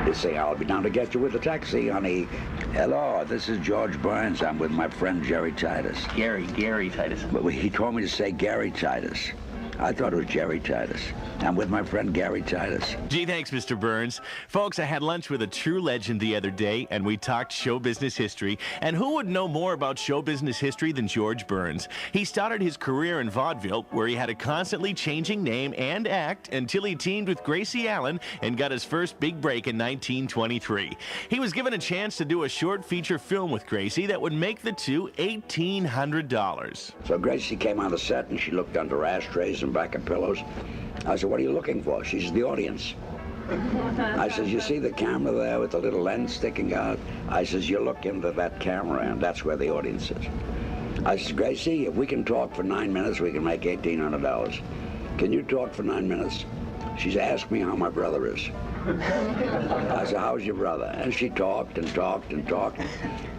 They say, I'll be down to get you with a taxi, honey. Hello, this is George Burns. I'm with my friend Jerry Titus. Gary Titus. But he told me to say Gary Titus. I thought it was Jerry Titus. I'm with my friend Gary Titus. Gee, thanks, Mr. Burns. Folks, I had lunch with a true legend the other day, and we talked show business history. And who would know more about show business history than George Burns? He started his career in vaudeville, where he had a constantly changing name and act until he teamed with Gracie Allen and got his first big break in 1923. He was given a chance to do a short feature film with Gracie that would make the two $1,800. So Gracie came on the set, and she looked under ashtrays and back of pillows. I said, what are you looking for? She says, the audience. I says, you see the camera there with the little lens sticking out? I says, you look into that camera, and that's where the audience is. I says, Gracie, if we can talk for 9 minutes, we can make $1,800. Can you talk for 9 minutes? She's asked me how my brother is. I said, how's your brother? And she talked and talked and talked.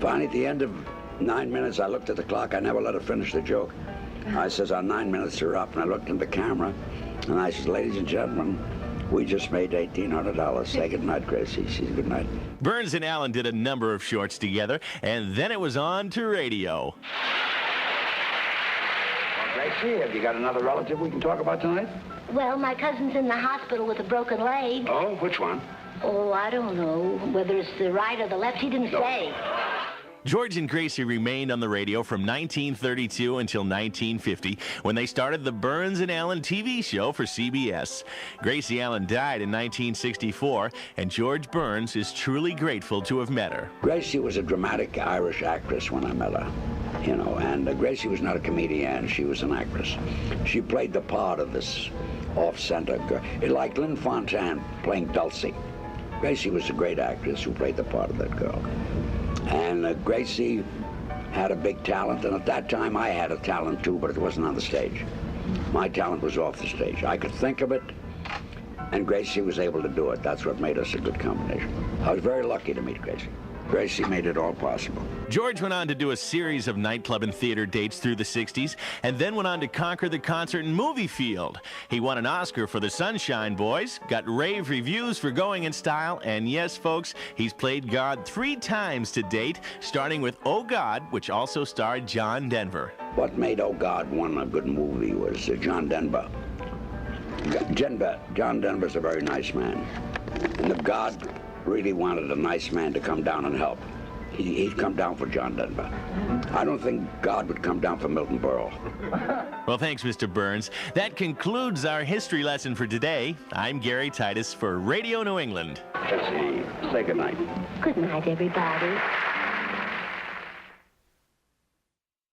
Finally, at the end of 9 minutes, I looked at the clock. I never let her finish the joke. I says, our 9 minutes are up, and I looked in the camera, and I says, ladies and gentlemen, we just made $1,800. Say goodnight, Gracie. She said, good night. Burns and Allen did a number of shorts together, and then it was on to radio. Well, Gracie, have you got another relative we can talk about tonight? Well, my cousin's in the hospital with a broken leg. Oh, which one? Oh, I don't know. Whether it's the right or the left, he didn't say. George and Gracie remained on the radio from 1932 until 1950, when they started the Burns and Allen TV show for CBS. Gracie Allen died in 1964, and George Burns is truly grateful to have met her. Gracie was a dramatic Irish actress when I met her, you know, and Gracie was not a comedian, she was an actress. She played the part of this off-center girl, like Lynn Fontanne playing Dulcie. Gracie was a great actress who played the part of that girl. And Gracie had a big talent, and at that time I had a talent too, but it wasn't on the stage. My talent was off the stage. I could think of it, and Gracie was able to do it. That's what made us a good combination. I was very lucky to meet Gracie. Gracie made it all possible. George went on to do a series of nightclub and theater dates through the 60s, and then went on to conquer the concert and movie field. He won an Oscar for The Sunshine Boys, got rave reviews for Going in Style, and yes, folks, he's played God 3 times to date, starting with Oh God, which also starred John Denver. What made Oh God one a good movie was John Denver. John Denver's a very nice man, and if God really wanted a nice man to come down and help, he'd come down for John Denver. I don't think God would come down for Milton Berle. Well, thanks, Mr. Burns. That concludes our history lesson for today. I'm Gary Titus for Radio New England. Let's see. Say goodnight. Good night, everybody.